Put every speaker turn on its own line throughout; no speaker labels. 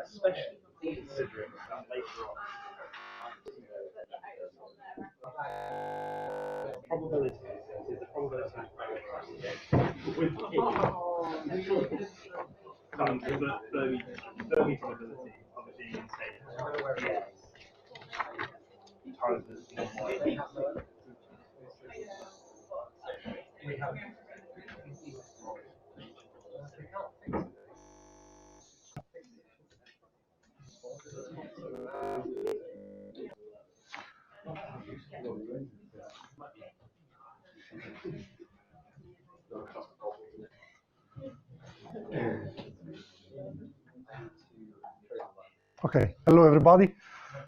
especially considering that later on. Probability is the probability of with Fermi probability of it being unstable. Times the
Okay, hello everybody.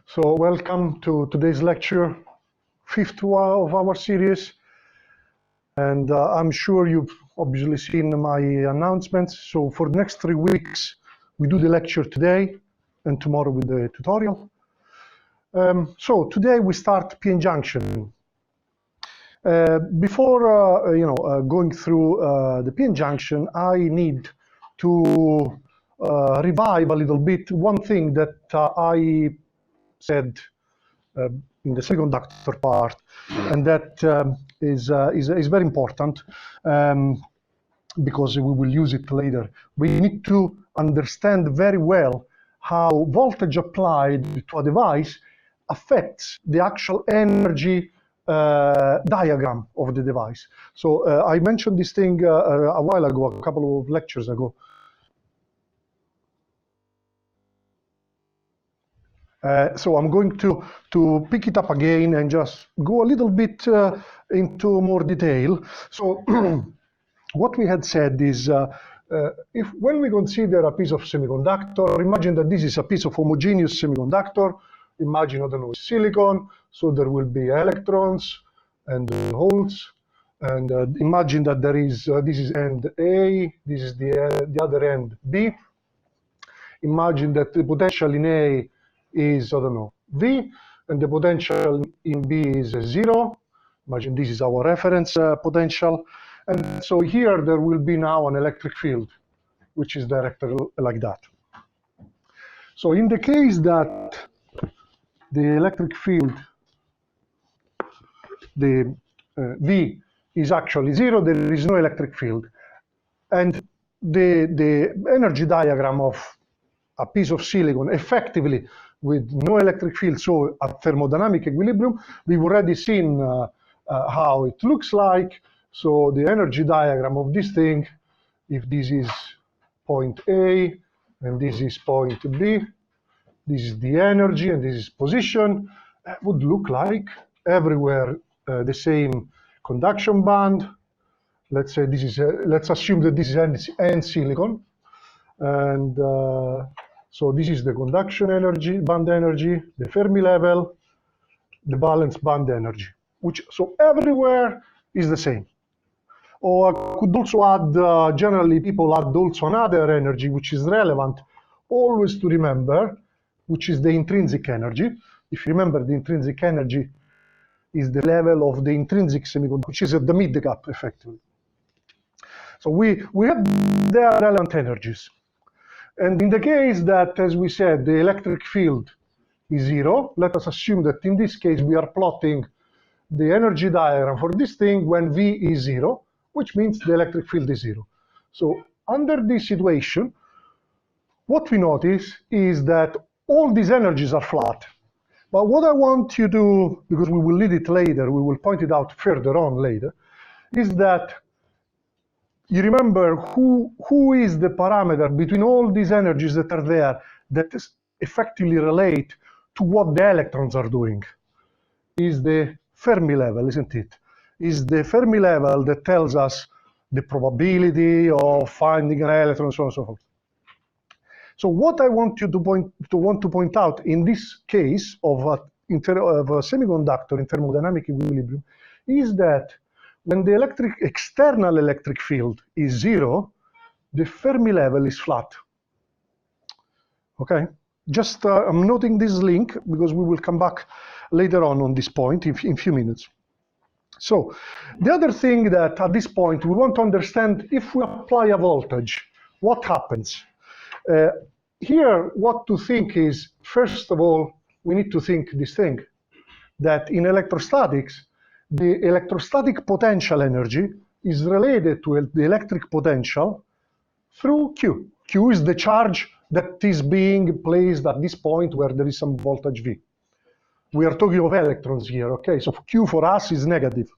So welcome to today's lecture, 5th of our series. And I'm sure you've obviously seen my announcements. So for the next 3 weeks, we do the lecture today and tomorrow with the tutorial. So today we start PN junction. Before going through the PN junction, I need to revive a little bit one thing that I said in the semiconductor part, and that is very important because we will use it later. We need to understand very well how voltage applied to a device affects the actual energy diagram of the device. So I mentioned this thing a while ago, a couple of lectures ago. So I'm going to pick it up again and just go a little bit into more detail. So what we had said is when we consider a piece of semiconductor, imagine that this is a piece of homogeneous semiconductor. Imagine, I don't know, silicon, so there will be electrons and holes. And imagine that there is, this is end A, this is the other end B. Imagine that the potential in A is, I don't know, V, and the potential in B is 0. Imagine this is our reference potential. And so here there will be now an electric field, which is directed like that. So in the case that the electric field, the V is actually 0, there is no electric field. And the energy diagram of a piece of silicon effectively with no electric field, so at thermodynamic equilibrium, we've already seen how it looks like. So the energy diagram of this thing, if this is point A and this is point B, this is the energy and this is position, would look like everywhere the same conduction band. Let's say this is, let's assume that this is N silicon. And so this is the conduction energy, band energy, the Fermi level, the valence band energy, which so everywhere is the same. Or I could also add, generally people add also another energy which is relevant always to remember, which is the intrinsic energy. If you remember, the intrinsic energy is the level of the intrinsic semiconductor, which is at the mid gap effectively. So we have their relevant energies. And in the case that, as we said, the electric field is 0, let us assume that in this case we are plotting the energy diagram for this thing when V is 0, which means the electric field is 0. So under this situation, what we notice is that all these energies are flat. But what I want you to, because we will need it later, we will point it out further on later, is that you remember who is the parameter between all these energies that are there that effectively relate to what the electrons are doing? Is the Fermi level, isn't it? Is the Fermi level that tells us the probability of finding an electron, so on and so forth. So what I want you to point out in this case of a semiconductor in thermodynamic equilibrium is that when the external electric field is 0, the Fermi level is flat. Okay? Just I'm noting this link because we will come back later on this point in a few minutes. So the other thing that at this point we want to understand, if we apply a voltage, what happens? Here, what to think is, first of all, we need to think this thing, that in electrostatics, the electrostatic potential energy is related to the electric potential through Q. Q is the charge that is being placed at this point where there is some voltage V. We are talking of electrons here, okay? So Q for us is negative.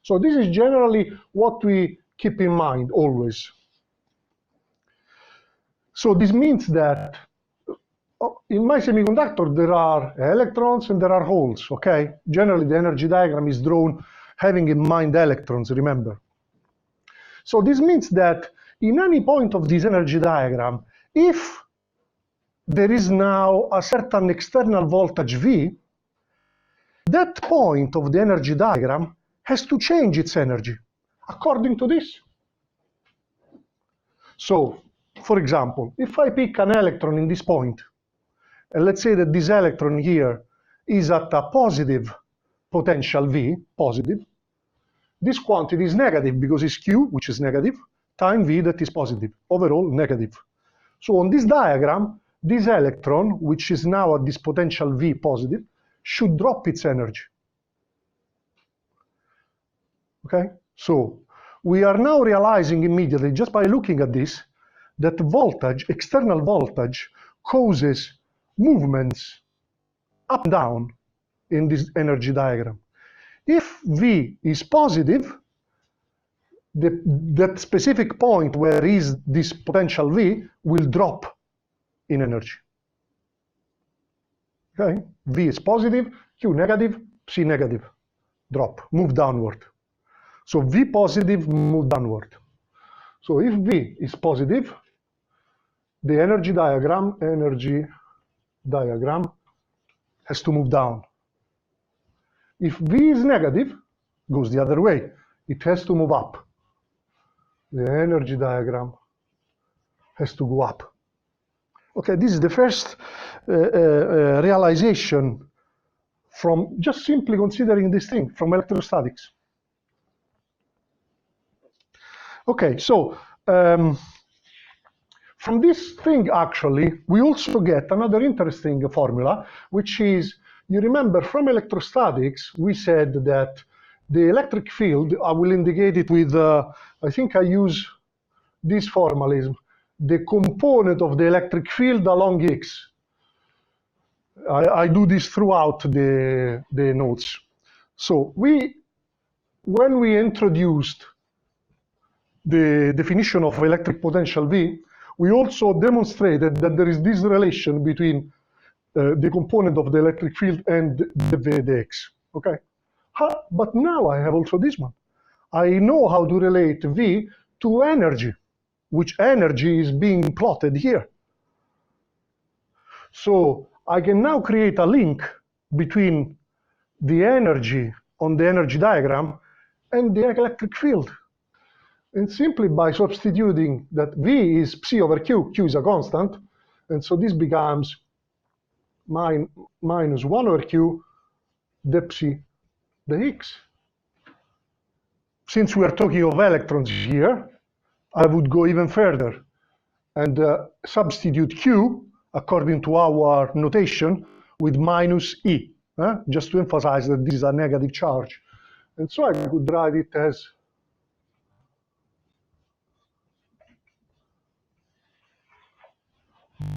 So this is generally what we keep in mind always. So this means that in my semiconductor there are electrons and there are holes, okay? Generally the energy diagram is drawn having in mind electrons, remember. So this means that in any point of this energy diagram, if there is now a certain external voltage V, that point of the energy diagram has to change its energy according to this. So, for example, if I pick an electron in this point, and let's say that this electron here is at a positive potential V, positive, this quantity is negative because it's Q, which is negative, time V that is positive, overall negative. So on this diagram, this electron, which is now at this potential V positive, should drop its energy. Okay? So we are now realizing immediately, just by looking at this, that voltage, external voltage, causes movements up and down in this energy diagram. If V is positive, that specific point where is this potential V will drop in energy. Okay? V is positive, Q negative, C negative, drop, move downward. So V positive, move downward. So if V is positive, the energy diagram has to move down. If V is negative, goes the other way. It has to move up. The energy diagram has to go up. Okay, this is the first realization from just simply considering this thing from electrostatics. Okay, so from this thing, actually, we also get another interesting formula, which is, you remember from electrostatics, we said that the electric field, I will indicate it with, I think I use this formalism, the component of the electric field along X. I do this throughout the notes. So when we introduced the definition of electric potential V, we also demonstrated that there is this relation between the component of the electric field and the Vdx. Okay? But now I have also this one. I know how to relate V to energy, which energy is being plotted here. So I can now create a link between the energy on the energy diagram and the electric field. And simply by substituting that V is psi over Q, Q is a constant, and so this becomes minus 1 over Q, the psi, the X. Since we are talking of electrons here, I would go even further and substitute Q, according to our notation, with minus E, just to emphasize that this is a negative charge. And so I could write it as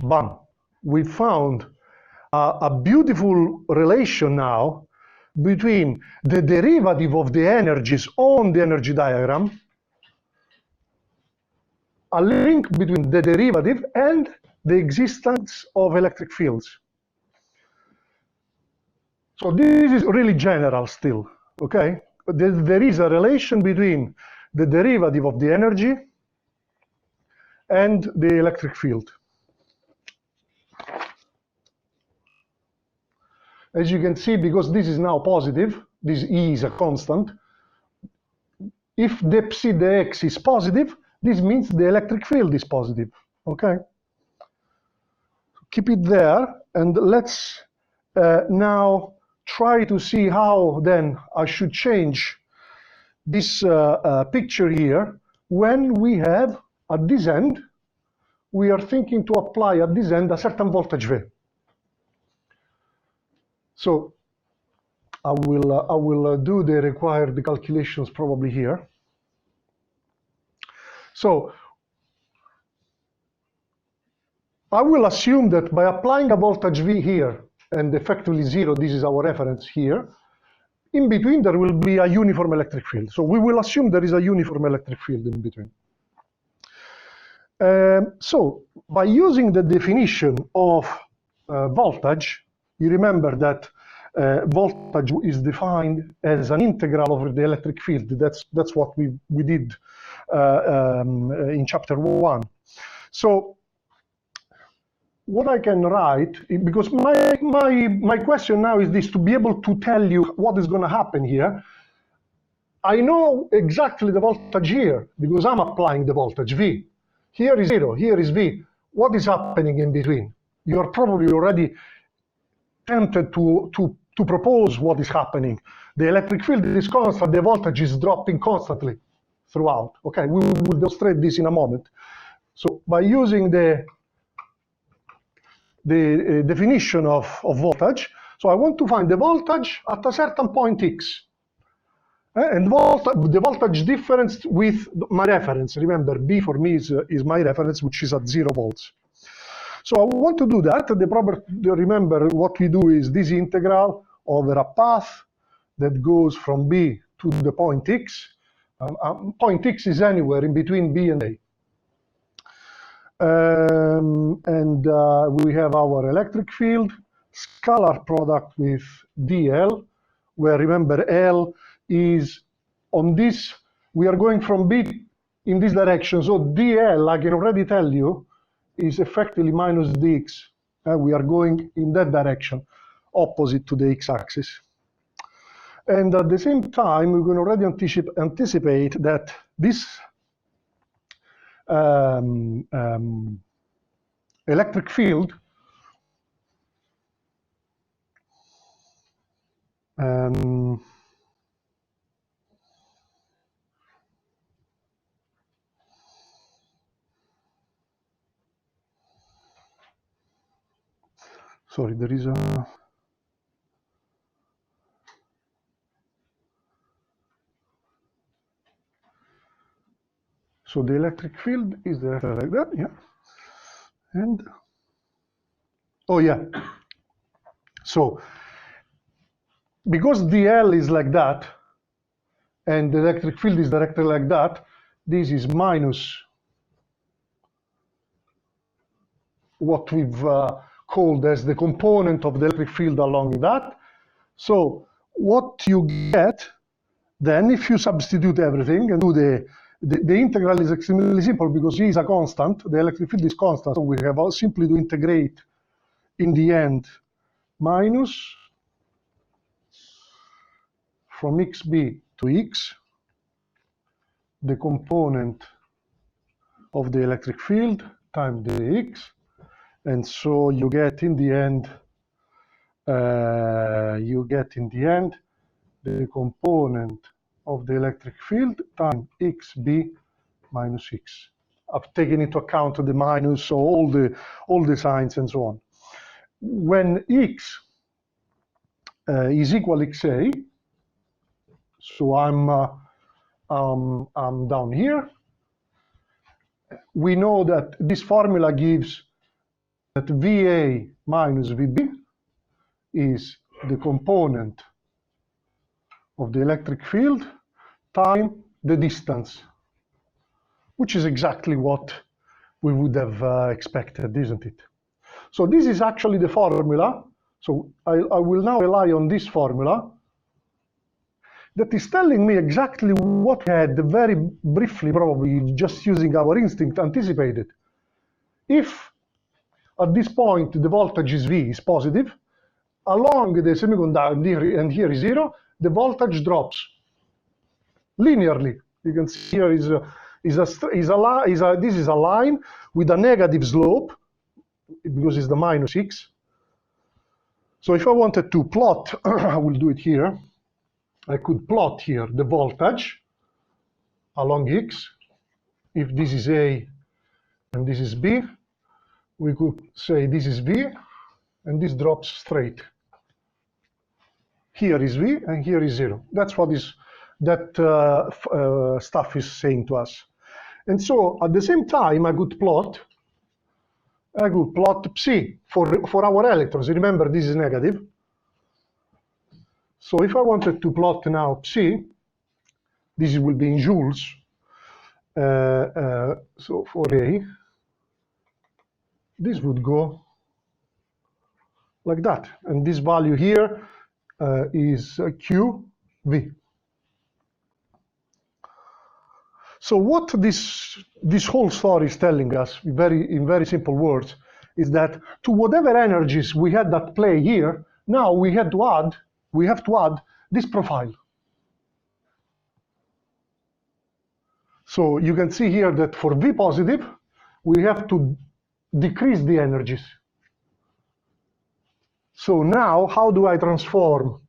bam. We found a beautiful relation now between the derivative of the energies on the energy diagram, a link between the derivative and the existence of electric fields. So this is really general still, okay? There is a relation between the derivative of the energy and the electric field. As you can see, because this is now positive, this E is a constant, if the psi dx is positive, this means the electric field is positive, okay? keep it there, and let's now try to see how then I should change this picture here when we have at this end, we are thinking to apply at this end a certain voltage V. So I will do the required calculations probably here. So I will assume that by applying a voltage V here and effectively 0, this is our reference here, in between there will be a uniform electric field. So we will assume there is a uniform electric field in between. So by using the definition of voltage, you remember that voltage is defined as an integral over the electric field. That's what we did in chapter 1. So what I can write, because my question now is this, to be able to tell you what is going to happen here. I know exactly the voltage here because I'm applying the voltage V. Here is 0, here is V. What is happening in between? You are probably already tempted to propose what is happening. The electric field is constant, the voltage is dropping constantly throughout. Okay, we will demonstrate this in a moment. So by using the definition of voltage, so I want to find the voltage at a certain point x. And the voltage difference with my reference. Remember, B for me is my reference, which is at 0 volts. So I want to do that. Remember, what we do is this integral over a path that goes from B to the point x. Point x is anywhere in between B and A. We have our electric field, scalar product with dl, where remember L is on this, we are going from B in this direction, so dl, I can already tell you, is effectively minus dx. We are going in that direction, opposite to the x-axis. And at the same time, we can already anticipate that this electric field sorry, there is a so the electric field is like that, yeah. And oh yeah, so because dl is like that and the electric field is directly like that, this is minus what we've called as the component of the electric field along that. So what you get then, if you substitute everything and do the integral is extremely simple because G is a constant, the electric field is constant, so we have simply to integrate in the end minus from xb to x the component of the electric field times the x, and so you get in the end the component of the electric field times xb minus x. I've taken into account the minus, so all the signs and so on. When x is equal to xa, so I'm down here, we know that this formula gives that VA minus VB is the component of the electric field times the distance, which is exactly what we would have expected, isn't it? So this is actually the formula. So I will now rely on this formula that is telling me exactly what we had very briefly, probably just using our instinct, anticipated. If at this point the voltage is V, is positive, along the semiconductor, and here is 0, the voltage drops linearly. You can see here this is a line with a negative slope, because it's the minus x. So if I wanted to plot, I will do it here. I could plot here the voltage along x. If this is A and this is B, we could say this is V, and this drops straight. Here is V, and here is 0. That's what that stuff is saying to us. And so at the same time, I could plot psi for our electrons. Remember, this is negative. So if I wanted to plot now psi, this will be in joules. So for A, this would go like that. And this value here is QV. So what this whole story is telling us, in very simple words, is that to whatever energies we had at play here, now we have to add this profile. So you can see here that for V positive, we have to decrease the energies. So now, how do I transform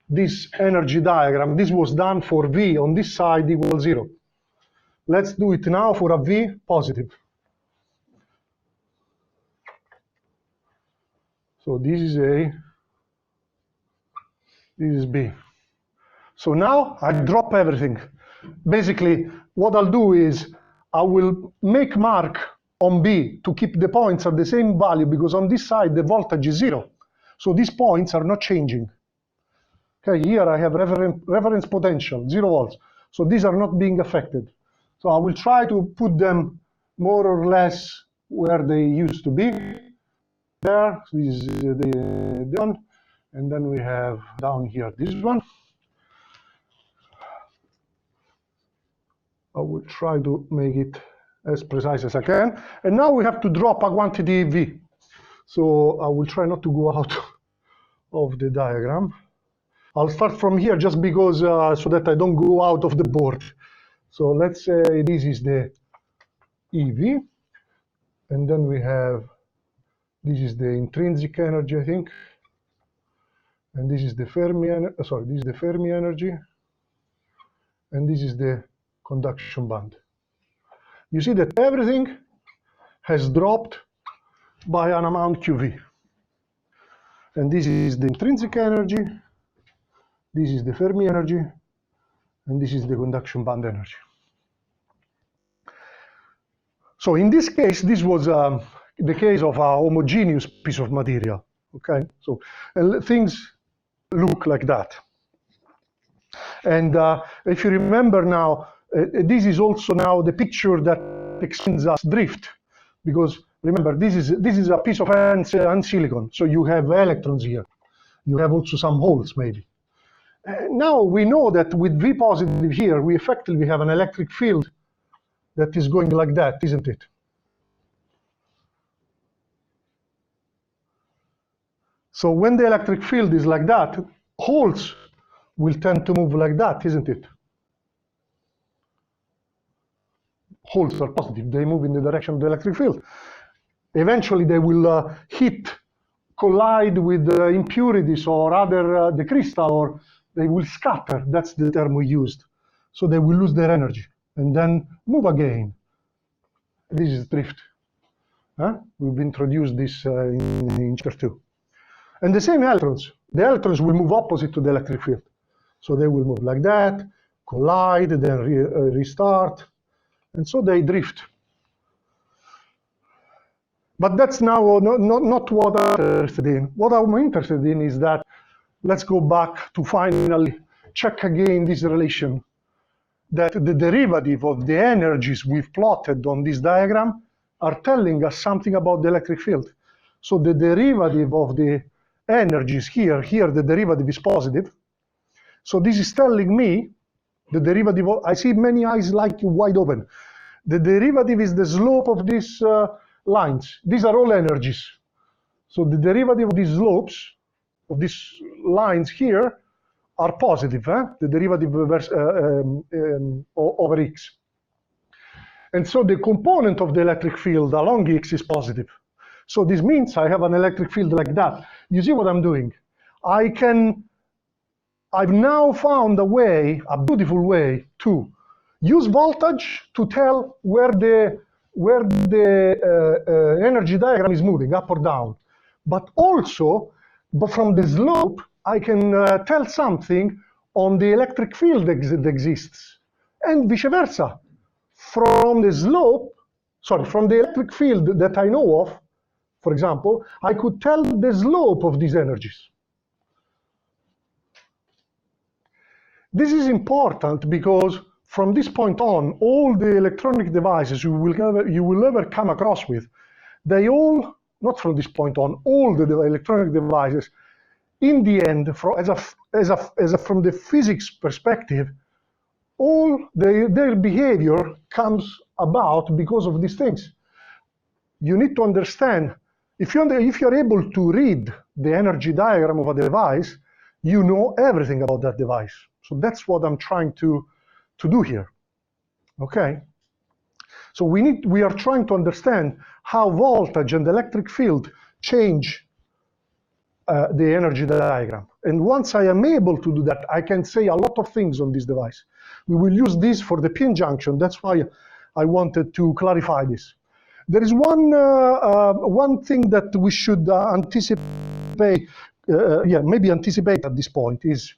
this energy diagram? This was done for V on this side equals 0. Let's do it now for a V positive. So this is A, this is B. So now I drop everything. Basically, what I'll do is I will make mark on B to keep the points at the same value, because on this side the voltage is 0. So these points are not changing. Okay, here I have reference potential, 0 volts. So these are not being affected. So I will try to put them more or less where they used to be. There, this is the one. And then we have down here this one. I will try to make it as precise as I can. And now we have to drop a quantity V. So I will try not to go out of the diagram. I'll start from here just because so that I don't go out of the board. So let's say this is the EV, and then we have, this is the intrinsic energy, I think, and this is the Fermi, this is the Fermi energy, and this is the conduction band. You see that everything has dropped by an amount QV. And this is the intrinsic energy, this is the Fermi energy, and this is the conduction band energy. So in this case, this was the case of a homogeneous piece of material. Okay, so things look like that. And if you remember now, this is also now the picture that explains us drift, because remember, this is a piece of silicon, so you have electrons here. You have also some holes, maybe. Now we know that with V positive here, we effectively have an electric field that is going like that, isn't it? So when the electric field is like that, holes will tend to move like that, isn't it? Holes are positive, they move in the direction of the electric field. Eventually they will collide with impurities or other, the crystal, or they will scatter, that's the term we used. So they will lose their energy and then move again. This is drift. We've introduced this in chapter 2. And the same electrons, the electrons will move opposite to the electric field. So they will move like that, collide, then restart, and so they drift. But that's now not what I'm interested in. What I'm interested in is that, let's go back to finally check again this relation, that the derivative of the energies we've plotted on this diagram are telling us something about the electric field. So the derivative of the energies here the derivative is positive. So this is telling me the derivative of, I see many eyes like wide open. The derivative is the slope of these lines. These are all energies. So the derivative of these slopes, of these lines here, are positive, the derivative over x. And so the component of the electric field along x is positive. So this means I have an electric field like that. You see what I'm doing? I've now found a way, a beautiful way to use voltage to tell where the energy diagram is moving, up or down. But also, from the slope, I can tell something on the electric field that exists, and vice versa. From the slope, from the electric field that I know of, for example, I could tell the slope of these energies. This is important because from this point on, all the electronic devices you will ever come across with, they all, not from this point on, all the electronic devices, in the end, from the physics perspective, all their behavior comes about because of these things. You need to understand, if you're able to read the energy diagram of a device, you know everything about that device. So that's what I'm trying to do here. Okay? So we are trying to understand how voltage and electric field change the energy diagram. And once I am able to do that, I can say a lot of things on this device. We will use this for the p-n junction. That's why I wanted to clarify this. There is one thing that we should anticipate, maybe anticipate at this point is,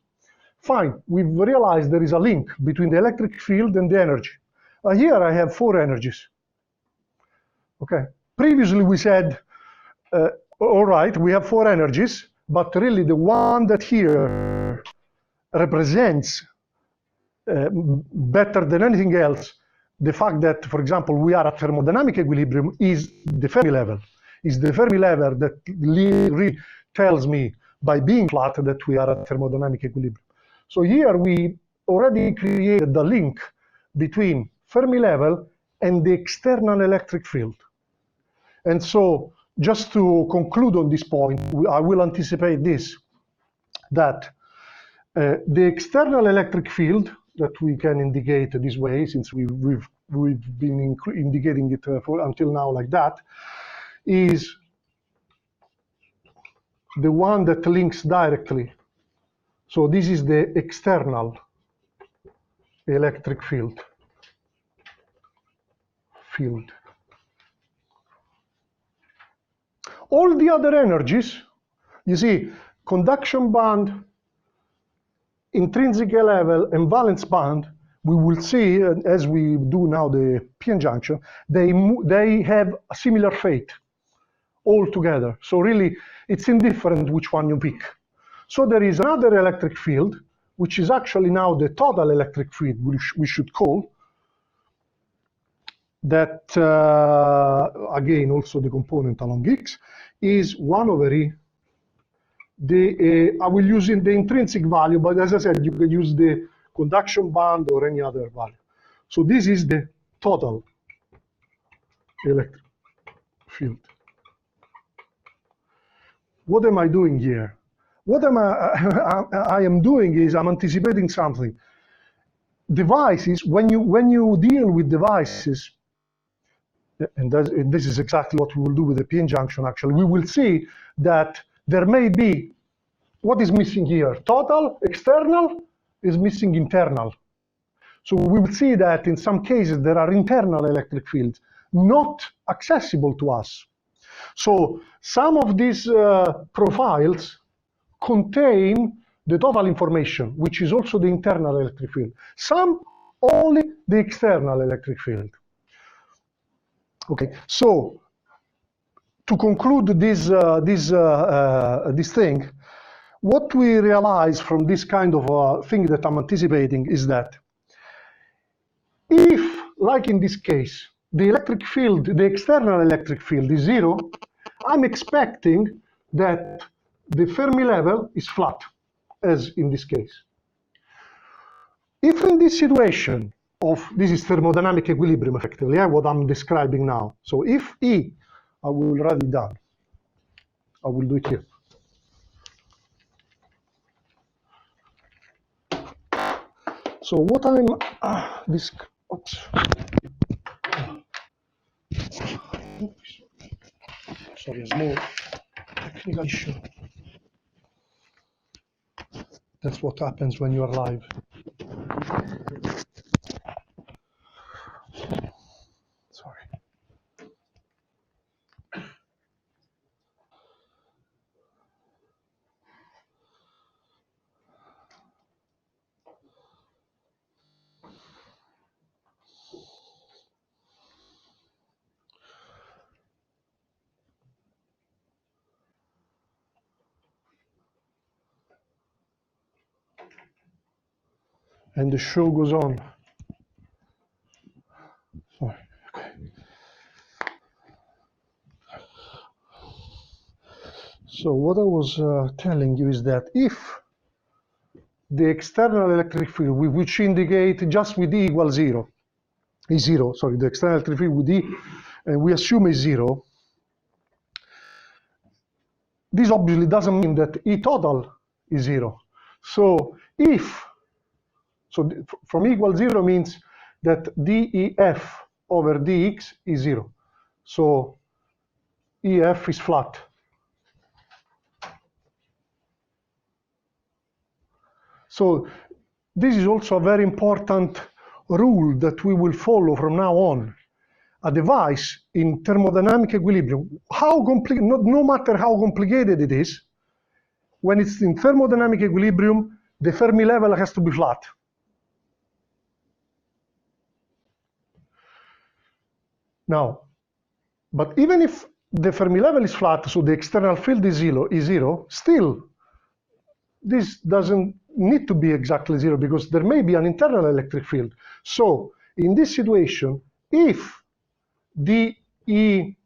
fine, we've realized there is a link between the electric field and the energy. Here I have 4 energies. Okay. Previously we said, all right, we have 4 energies, but really the one that here represents better than anything else the fact that, for example, we are at thermodynamic equilibrium is the Fermi level. Is the Fermi level that really tells me by being flat that we are at thermodynamic equilibrium. So here we already created the link between Fermi level and the external electric field. And so just to conclude on this point, I will anticipate this, that the external electric field that we can indicate this way, since we've been indicating it until now like that, is the one that links directly. So this is the external electric field. All the other energies, you see, conduction band, intrinsic level, and valence band, we will see, as we do now the p-n junction, they have a similar fate all together. So really, it's indifferent which one you pick. So there is another electric field, which is actually now the total electric field, which we should call, that, again, also the component along X, is 1 over E. I will use in the intrinsic value, but as I said, you can use the conduction band or any other value. So this is the total electric field. What am I doing here? What I am doing is I'm anticipating something. Devices, when you deal with devices, and this is exactly what we will do with the p-n junction actually, we will see that there may be, what is missing here? Total, external, is missing internal. So we will see that in some cases there are internal electric fields not accessible to us. So some of these profiles contain the total information, which is also the internal electric field. Some only the external electric field. Okay, so to conclude this thing, what we realize from this kind of thing that I'm anticipating is that if, like in this case, the electric field, the external electric field is 0, I'm expecting that the Fermi level is flat, as in this case. If in this situation of, this is thermodynamic equilibrium effectively, what I'm describing now. So if E, I will write it down. I will do it here. So what I'm, oops. sorry, a small technical issue. That's what happens when you are live. Sorry. And the show goes on. Sorry. Okay. So what I was telling you is that if the external electric field, which indicate just with E equals zero, is zero, sorry, the external electric field with E, and we assume is zero, this obviously doesn't mean that E total is zero. So from E equals zero means that dEF over dx is zero. So EF is flat. So this is also a very important rule that we will follow from now on. A device in thermodynamic equilibrium, no matter how complicated it is, when it's in thermodynamic equilibrium, the Fermi level has to be flat. Now, but even if the Fermi level is flat, so the external field is zero, still, this doesn't need to be exactly zero because there may be an internal electric field. So in this situation, if dEi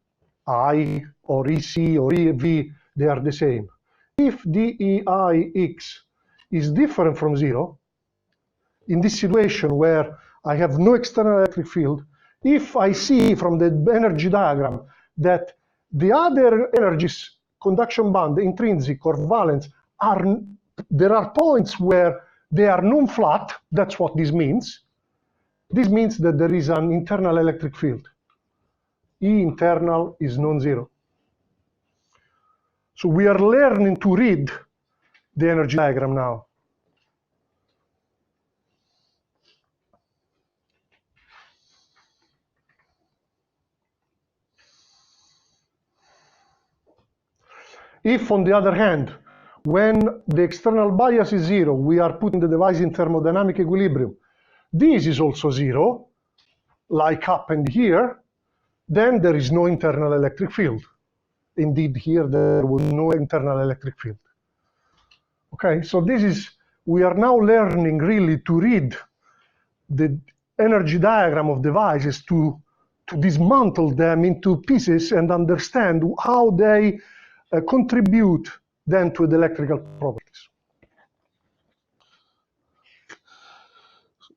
or EC or EV, they are the same. If dEix is different from zero, in this situation where I have no external electric field, if I see from the energy diagram that the other energies, conduction band, intrinsic or valence, there are points where they are non-flat, that's what this means. This means that there is an internal electric field. E internal is non-zero. So we are learning to read the energy diagram now. If, on the other hand, when the external bias is zero, we are putting the device in thermodynamic equilibrium, this is also zero, like happened here, then there is no internal electric field. Indeed, here there was no internal electric field. Okay, so we are now learning really to read the energy diagram of devices to dismantle them into pieces and understand how they contribute then to the electrical properties.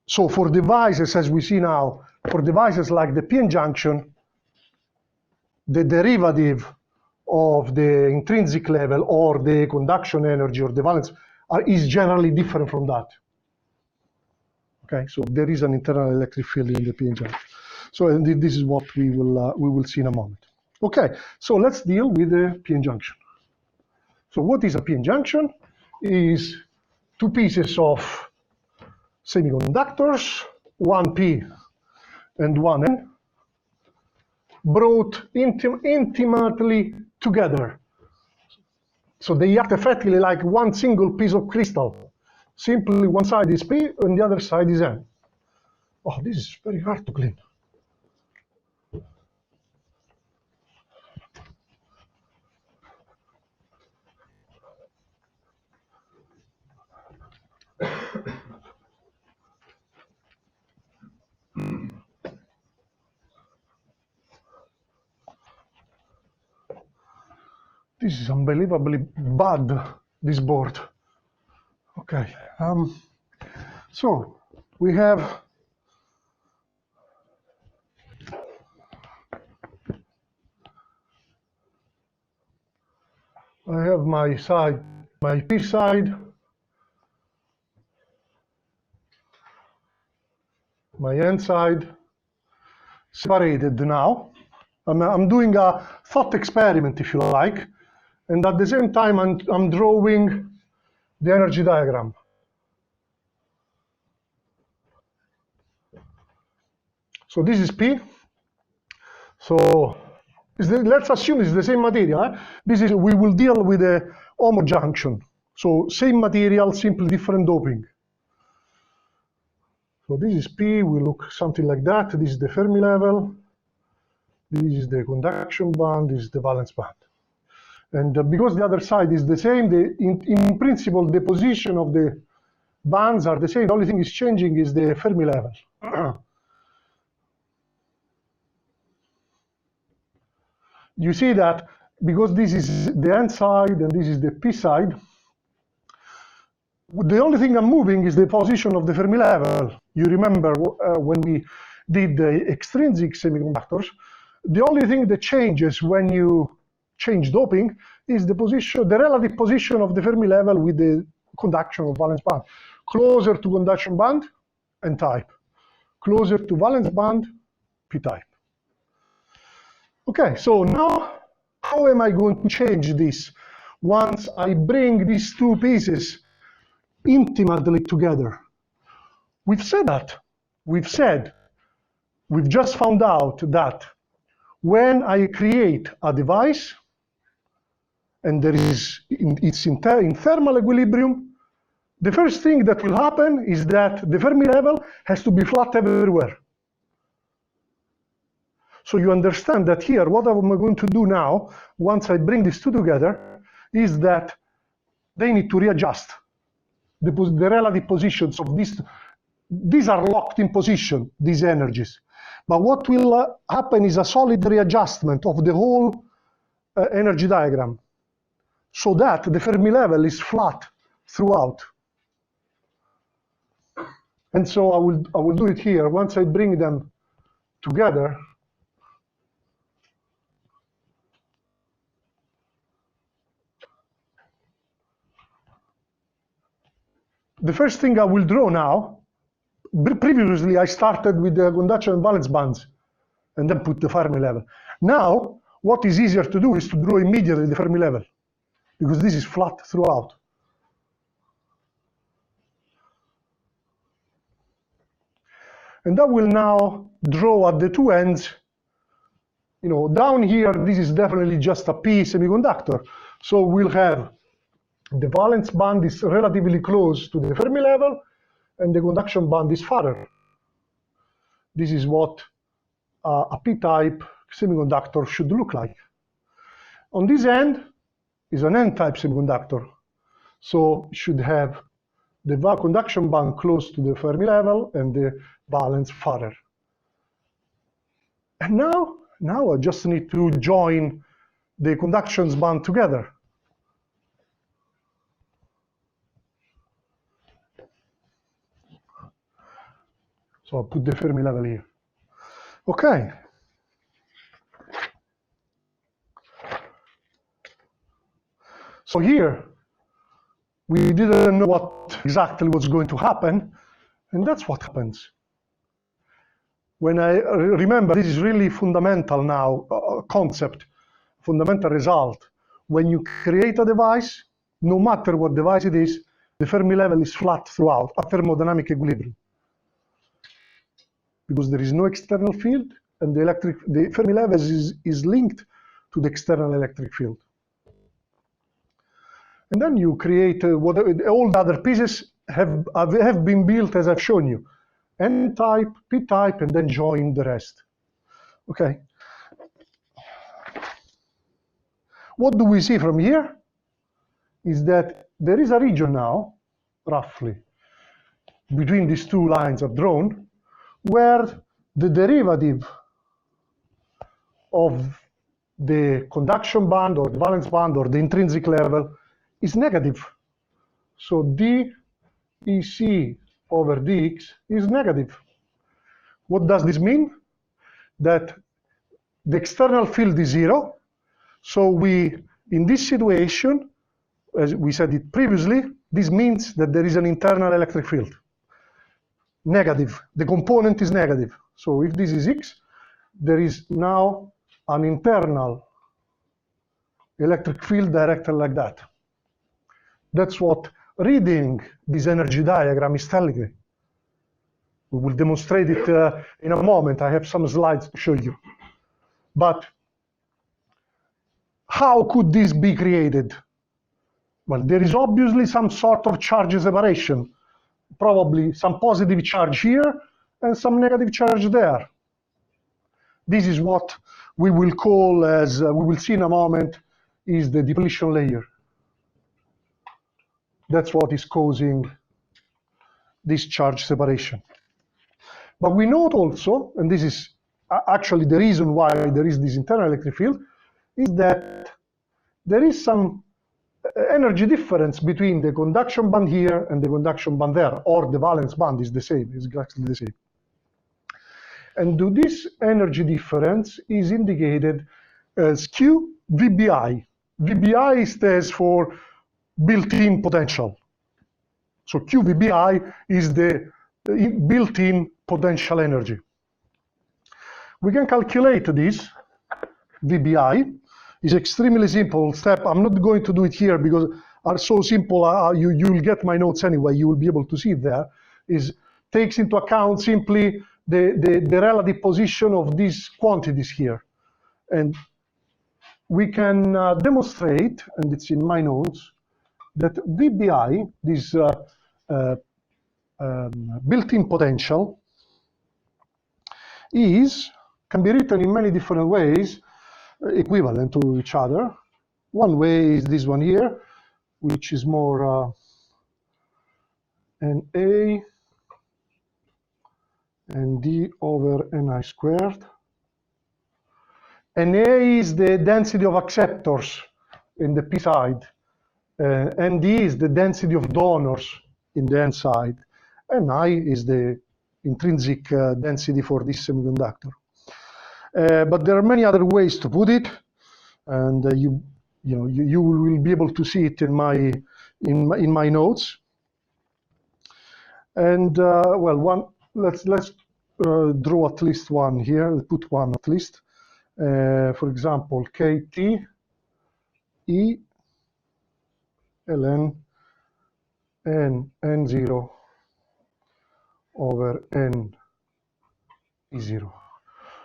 So for devices, as we see now, for devices like the p-n junction, the derivative of the intrinsic level or the conduction energy or the valence is generally different from that. Okay, so there is an internal electric field in the p-n junction. So this is what we will see in a moment. Okay, so let's deal with the p-n junction. So what is a p-n junction? Is two pieces of semiconductors, one P and one N, brought intimately together. So they act effectively like one single piece of crystal. Simply one side is P and the other side is N. Oh, this is very hard to clean. This is unbelievably bad, this board. Okay, so we have I have my side, my P side, my N side separated now I'm doing a thought experiment, if you like, and at the same time I'm drawing the energy diagram. So this is P. So let's assume it's the same material. We will deal with a homo junction. So same material, simply different doping. So this is P, we look something like that. This is the Fermi level. This is the conduction band, this is the valence band. And because the other side is the same, in principle, the position of the bands are the same. The only thing is changing is the Fermi level. You see that because this is the N side and this is the P side, the only thing I'm moving is the position of the Fermi level. You remember when we did the extrinsic semiconductors, the only thing that changes when you change doping is the position, the relative position of the Fermi level with the conduction of valence band. Closer to conduction band, N type. Closer to valence band, P type. Okay, so now how am I going to change this once I bring these two pieces intimately together? We've said that. We've just found out that when I create a device and it's in thermal equilibrium, the first thing that will happen is that the Fermi level has to be flat everywhere. So you understand that here, what I'm going to do now, once I bring these two together, is that they need to readjust the relative positions of these. These are locked in position, these energies. But what will happen is a solid readjustment of the whole energy diagram, so that the Fermi level is flat throughout. And so I will do it here. Once I bring them together, the first thing I will draw now, previously I started with the conduction and valence bands and then put the Fermi level. Now, what is easier to do is to draw immediately the Fermi level, because this is flat throughout. And I will now draw at the two ends. You know, down here, this is definitely just a P semiconductor. So we'll have the valence band is relatively close to the Fermi level, and the conduction band is farther. This is what a P-type semiconductor should look like. On this end is an N-type semiconductor. So it should have the conduction band close to the Fermi level and the valence farther. And now I just need to join the conduction band together. So I'll put the Fermi level here. Okay. So here, we didn't know what exactly was going to happen, and that's what happens. When I remember, this is really fundamental now, concept, fundamental result. When you create a device, no matter what device it is, the Fermi level is flat throughout, at thermodynamic equilibrium. Because there is no external field, and the Fermi level is linked to the external electric field. And then you create all the other pieces have been built as I've shown you. N-type, P-type, and then join the rest. Okay. What do we see from here? Is that there is a region now, roughly, between these two lines I've drawn, where the derivative of the conduction band or the valence band or the intrinsic level is negative. So dEc over dx is negative. What does this mean? That the external field is zero. So in this situation, as we said it previously, this means that there is an internal electric field. Negative. The component is negative. So if this is x, there is now an internal electric field directed like that. That's what reading this energy diagram is telling me. We will demonstrate it in a moment. I have some slides to show you. But how could this be created? Well, there is obviously some sort of charge separation, probably some positive charge here and some negative charge there. This is what we will call, as we will see in a moment, is the depletion layer. That's what is causing this charge separation. But we note also, and this is actually the reason why there is this internal electric field, is that there is some energy difference between the conduction band here and the conduction band there, or the valence band is the same, is exactly the same. And this energy difference is indicated as Q VBI. VBI stands for built-in potential. So Q VBI is the built-in potential energy. We can calculate this VBI. It's extremely simple step. I'm not going to do it here because are so simple. You will get my notes anyway. You will be able to see it there. Is takes into account simply the relative position of these quantities here, and we can demonstrate, and it's in my notes, that VBI, this built-in potential, can be written in many different ways, equivalent to each other. One way is this one here, which is more NA and D over Ni squared. NA is the density of acceptors in the P side, and D is the density of donors in the N side, and I is the intrinsic density for this semiconductor. But there are many other ways to put it, and you will be able to see it in my notes. And well, let's draw at least one here. Put one at least. For example, KT E ln n n0 over n E0.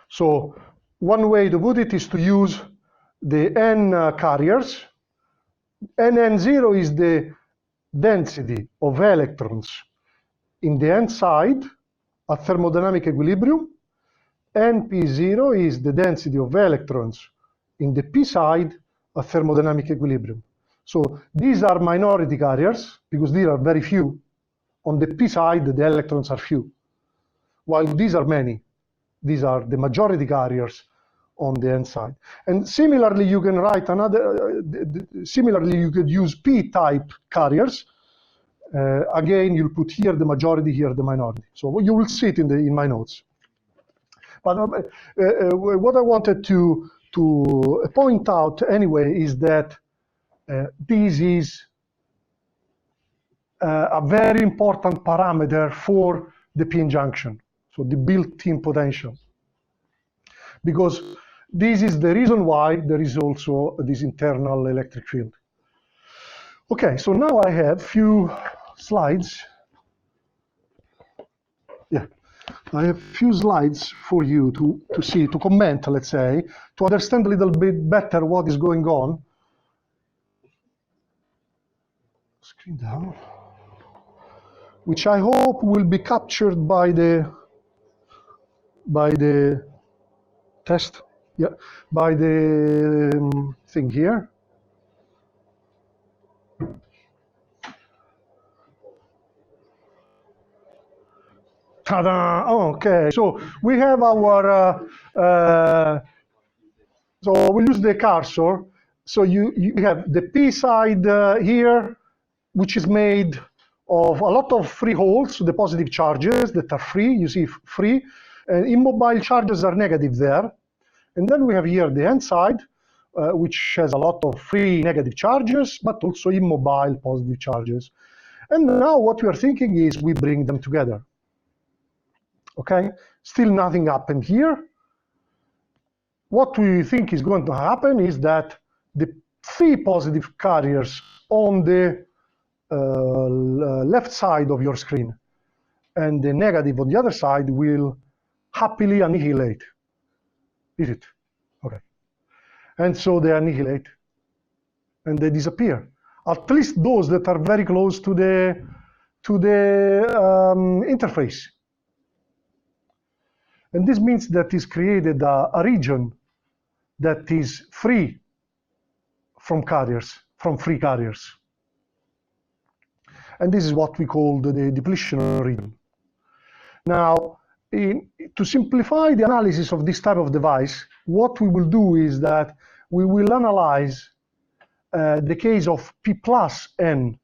So one way to put it is to use the n carriers. nn0 is the density of electrons in the n side at thermodynamic equilibrium. np0 is the density of electrons in the p side at thermodynamic equilibrium. So these are minority carriers because these are very few. On the p side, the electrons are few, while these are many. These are the majority carriers on the n side. And similarly, you can write another. Similarly, you could use p-type carriers. Again, you'll put here the majority, here the minority. So you will see it in my notes. But what I wanted to point out anyway is that this is a very important parameter for the p-n junction, so the built-in potential, because this is the reason why there is also this internal electric field. Okay, so now I have few slides. Yeah. I have a few slides for you to see, to comment, let's say, to understand a little bit better what is going on. Screen down. Which I hope will be captured by the test, yeah, by the thing here. Ta-da! Oh, okay, so we have our, so we'll use the cursor. So you have the P side here, which is made of a lot of free holes, the positive charges that are free, you see free, and immobile charges are negative there. And then we have here the N side, which has a lot of free negative charges, but also immobile positive charges. And now what we are thinking is we bring them together. Okay, still nothing happened here. what we think is going to happen is that the phi positive carriers on the left side of your screen and the negative on the other side will happily annihilate. Is it? Okay. And so they annihilate and they disappear. At least those that are very close to the interface. And this means that is created a region that is free from carriers, from free carriers. And this is what we call the depletion region. Now, to simplify the analysis of this type of device, what we will do is that we will analyze the case of P plus N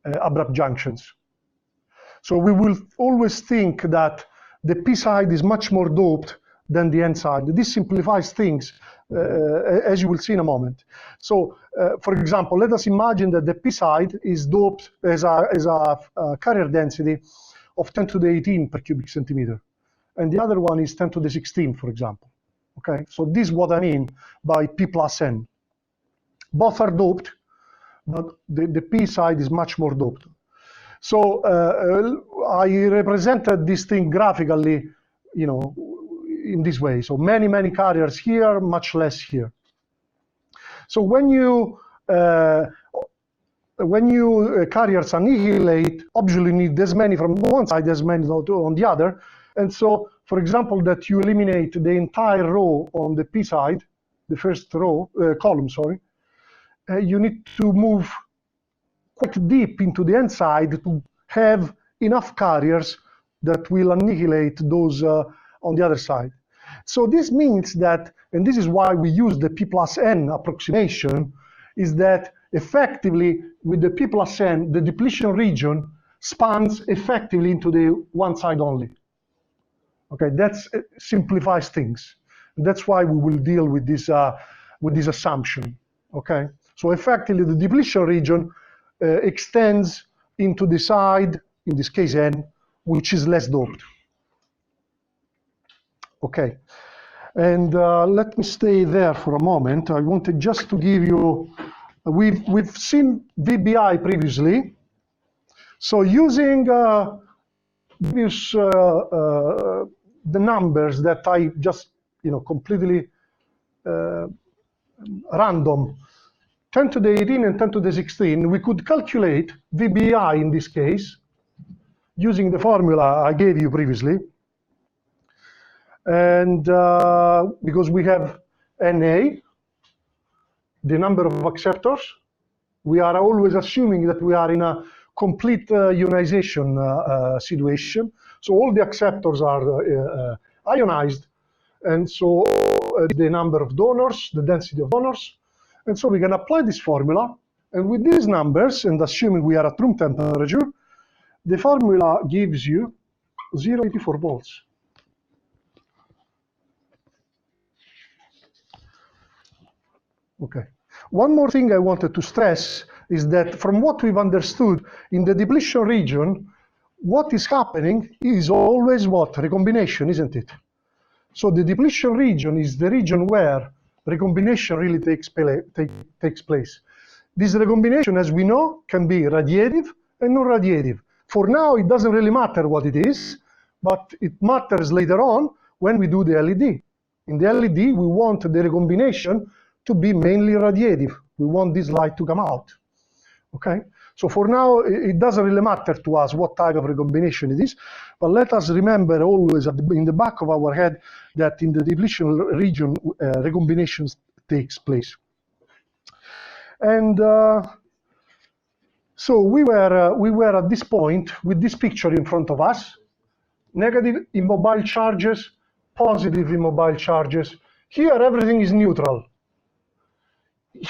abrupt junctions. So we will always think that the P side is much more doped than the N side. This simplifies things, as you will see in a moment. So, for example, let us imagine that the P side is doped as a carrier density of 10 to the 18 per cubic centimeter, and the other one is 10 to the 16, for example. Okay, so this is what I mean by P plus N. Both are doped, but the P side is much more doped. So I represented this thing graphically, you know, in this way. So many carriers here, much less here. So when you carriers annihilate, obviously you need as many from one side as many on the other. And so, for example, that you eliminate the entire row on the P side, the first row, column, sorry, you need to move quite deep into the N side to have enough carriers that will annihilate those on the other side. So this means that, and this is why we use the P plus N approximation, is that effectively with the P plus N, the depletion region spans effectively into the one side only. Okay, that simplifies things. That's why we will deal with this assumption. Okay, so effectively the depletion region extends into the side, in this case N, which is less doped. Okay, and let me stay there for a moment. I wanted just to give you, we've seen Debye previously. So using this, the numbers that I just, you know, completely random, 10 to the 18 and 10 to the 16, we could calculate Debye in this case using the formula I gave you previously. And because we have NA, the number of acceptors, we are always assuming that we are in a complete ionization situation. So all the acceptors are ionized. And so the number of donors, the density of donors. And so we can apply this formula. And with these numbers, and assuming we are at room temperature, the formula gives you 0.84 volts. Okay. One more thing I wanted to stress is that from what we've understood in the depletion region, what is happening is always what? Recombination, isn't it? So the depletion region is the region where recombination really takes place. This recombination, as we know, can be radiative and non-radiative. For now, it doesn't really matter what it is, but it matters later on when we do the LED. In the LED, we want the recombination to be mainly radiative. We want this light to come out. Okay? So for now, it doesn't really matter to us what type of recombination it is, but let us remember always in the back of our head that in the depletion region, recombination takes place. And so we were at this point with this picture in front of us, negative immobile charges, positive immobile charges. Here, everything is neutral.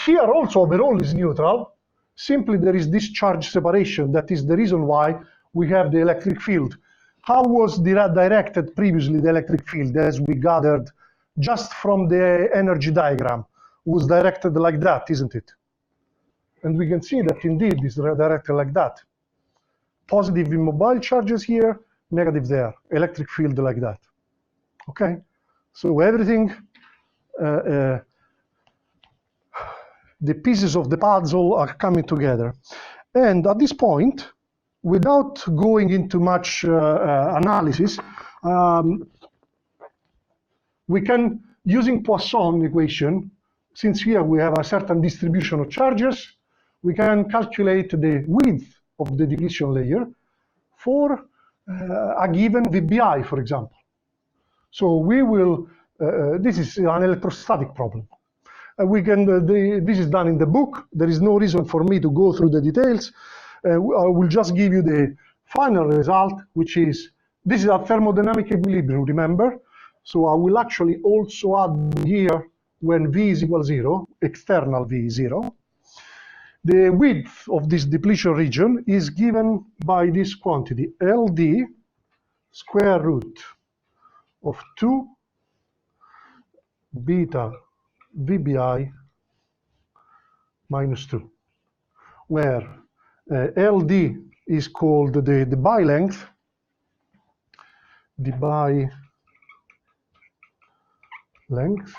Here also overall is neutral. Simply there is this charge separation. That is the reason why we have the electric field. How was directed previously the electric field, as we gathered just from the energy diagram? It was directed like that, isn't it? And we can see that indeed it's directed like that. Positive immobile charges here, negative there. Electric field like that. Okay? So everything the pieces of the puzzle are coming together. And at this point, without going into much analysis, we can, using Poisson equation, since here we have a certain distribution of charges, we can calculate the width of the depletion layer for a given VBI, for example. So we will, this is an electrostatic problem. We can, this is done in the book. There is no reason for me to go through the details. I will just give you the final result, which is, this is a thermodynamic equilibrium, remember? So I will actually also add here, when V is equal 0, external V is 0, the width of this depletion region is given by this quantity, LD square root of 2 beta VBI minus 2, where LD is called the Debye length, Debye length,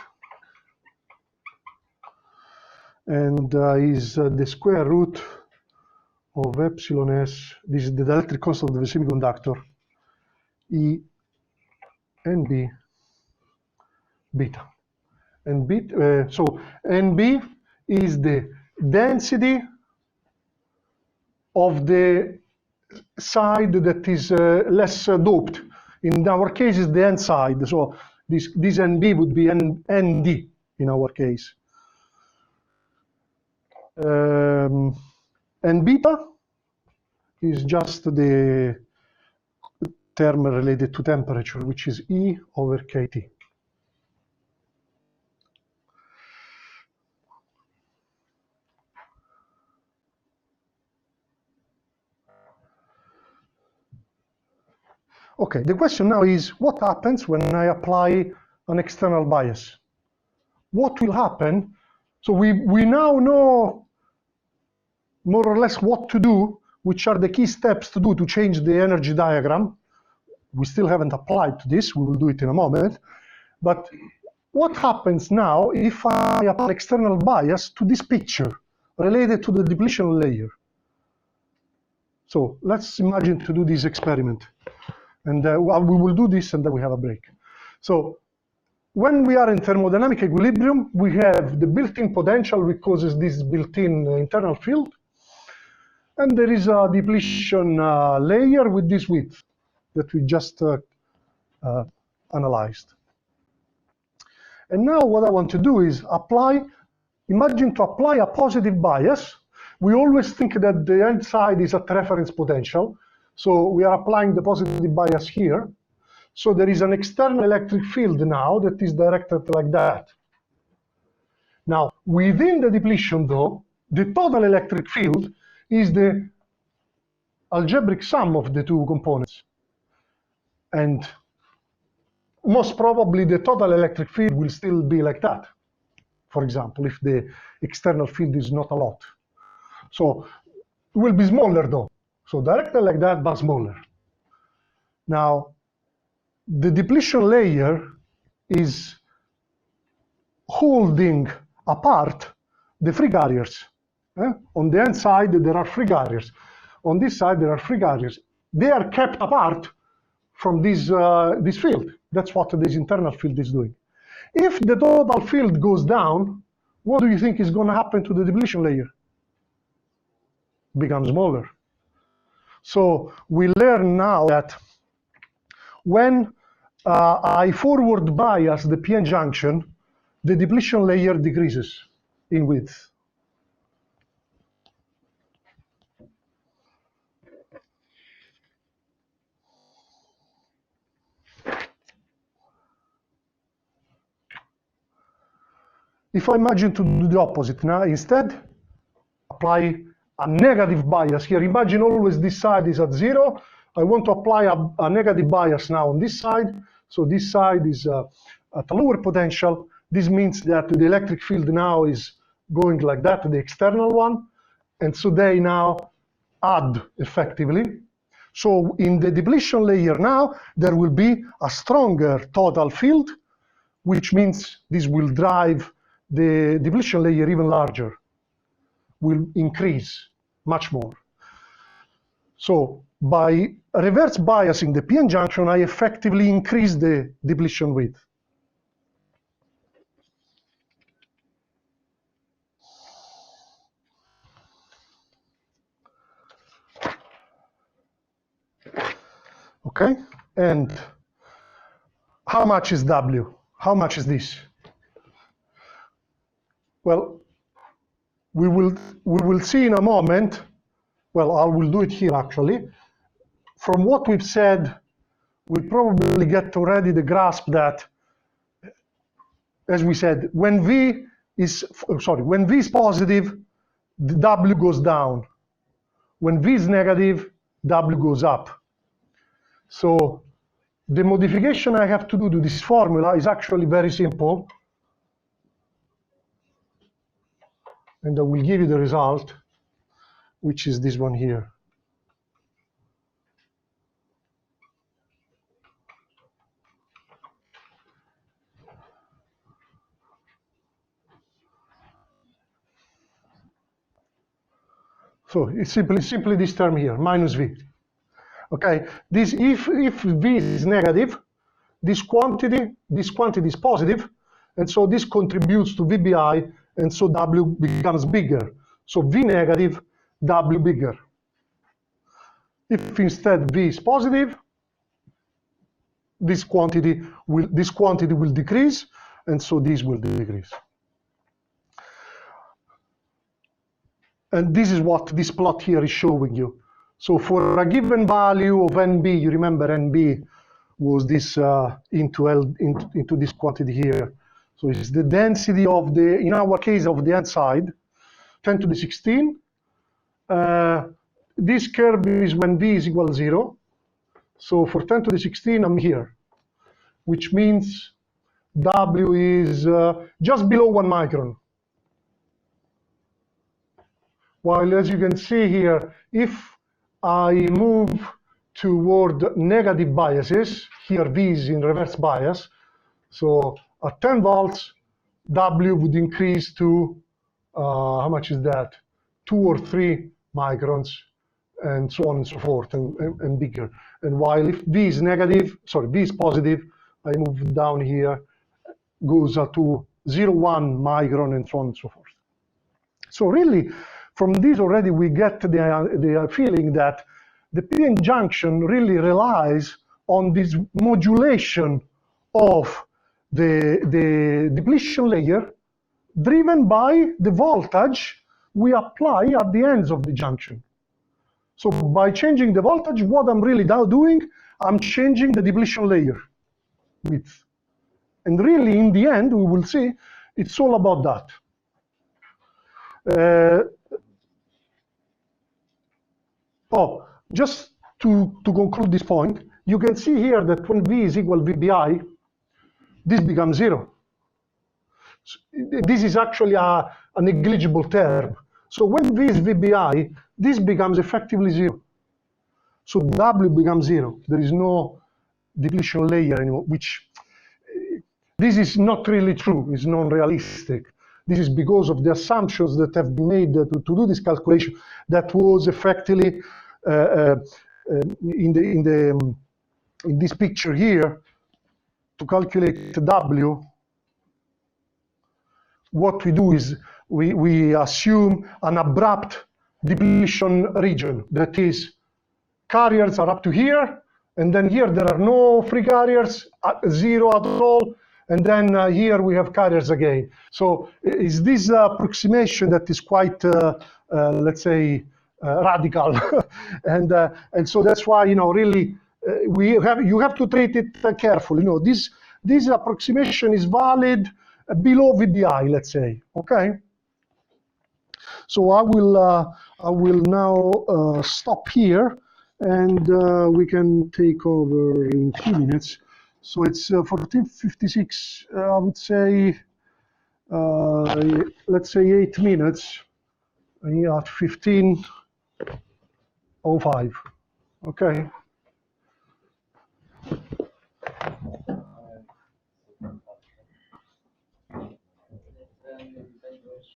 and is the square root of epsilon s. This is the dielectric constant of the semiconductor, E and B beta. And beta, so NB is the density of the side that is less doped. In our case, is the N side. So this NB would be ND in our case. And beta is just the term related to temperature, which is E over KT. Okay, the question now is, what happens when I apply an external bias? What will happen? So we now know more or less what to do, which are the key steps to do to change the energy diagram. We still haven't applied to this. We will do it in a moment. But what happens now if I apply external bias to this picture related to the depletion layer? So let's imagine to do this experiment. And we will do this and then we have a break. So when we are in thermodynamic equilibrium, we have the built-in potential which causes this built-in internal field. And there is a depletion layer with this width that we just analyzed. And now what I want to do is apply, imagine to apply a positive bias. We always think that the end side is at reference potential. So we are applying the positive bias here. So there is an external electric field now that is directed like that. Now, within the depletion though, the total electric field is the algebraic sum of the two components. And most probably the total electric field will still be like that, for example, if the external field is not a lot. So it will be smaller though. So directed like that, but smaller. Now, the depletion layer is holding apart the free carriers. On the N side, there are free carriers. On this side, there are free carriers. They are kept apart from this field. That's what this internal field is doing. If the total field goes down, what do you think is going to happen to the depletion layer? It becomes smaller. So we learn now that when I forward bias the PN junction, the depletion layer decreases in width. If I imagine to do the opposite now, instead, apply a negative bias here. Imagine always this side is at 0. I want to apply a negative bias now on this side. So this side is at a lower potential. This means that the electric field now is going like that, the external one. And so they now add effectively. So in the depletion layer now, there will be a stronger total field which means this will drive the depletion layer even larger, will increase much more. So by reverse biasing the PN junction, I effectively increase the depletion width. Okay, and how much is W? How much is this? Well, we will see in a moment. Well, I will do it here actually. From what we've said, we probably get already the grasp that, as we said, when V is positive, the W goes down. When V is negative, W goes up. So the modification I have to do to this formula is actually very simple. And I will give you the result, which is this one here. So it's simply this term here, minus V. Okay, this if V is negative, this quantity is positive, and so this contributes to VBI, and so W becomes bigger. So V negative, W bigger. If instead V is positive, this quantity will decrease, and so this will decrease. And this is what this plot here is showing you. So for a given value of NB, you remember NB was this into this quantity here. So it's the density of the, in our case, of the n side, 10 to the 16. This curve is when V is equal to 0. So for 10 to the 16, I'm here, which means W is just below 1 micron. While, as you can see here, if I move toward negative biases, here V is in reverse bias, so at 10 volts, W would increase to, how much is that? 2 or 3 microns, and so on and so forth, and bigger. And while if V is negative, sorry, V is positive, I move down here, goes to 0.1 micron, and so on and so forth. So really, from this already we get the feeling that the PN junction really relies on this modulation of the depletion layer driven by the voltage we apply at the ends of the junction. So by changing the voltage, what I'm really now doing, I'm changing the depletion layer width. And really, in the end, we will see, it's all about that. Just to conclude this point, you can see here that when V is equal to VBI, this becomes 0. So this is actually a negligible term. So when V is VBI, this becomes effectively 0. So W becomes 0. There is no depletion layer anymore, which this is not really true. It's non-realistic. This is because of the assumptions that have been made to do this calculation that was effectively in this picture here, to calculate W, what we do is we assume an abrupt depletion region. That is, carriers are up to here, and then here there are no free carriers, 0 at all, and then here we have carriers again. So is this approximation that is quite, let's say, radical, and so that's why, you know, really you have to treat it carefully. You know, this approximation is valid below VBI, let's say. Okay. So I will now stop here, and we can take over in 2 minutes. So it's 14:56. I would say, let's say 8 minutes. And at 15:05. Okay.